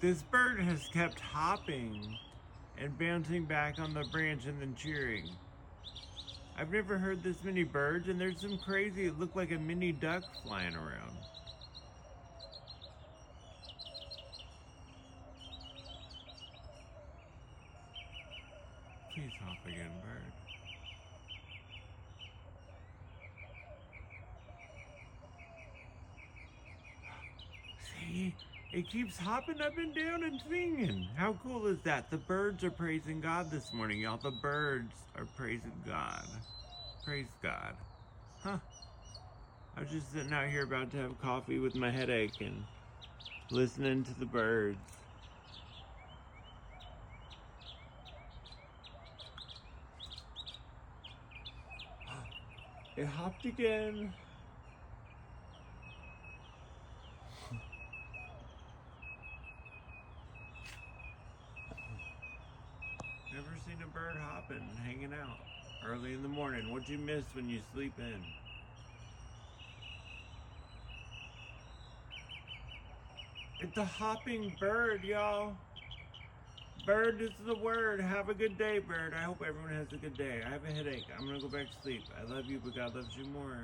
This bird has kept hopping and bouncing back on the branch and then cheering. I've never heard this many birds, and there's some crazy, it looked like a mini duck flying around. Please hop again, bird. See? It keeps hopping up and down and singing. How cool is that? The birds are praising God this morning, y'all. The birds are praising God. Praise God. Huh. I was just sitting out here about to have coffee with my headache and listening to the birds. It hopped again. Never seen a bird hopping, hanging out early in the morning. What'd you miss when you sleep in? It's a hopping bird, y'all. Bird is the word. Have a good day, bird. I hope everyone has a good day. I have a headache. I'm gonna go back to sleep. I love you, but God loves you more.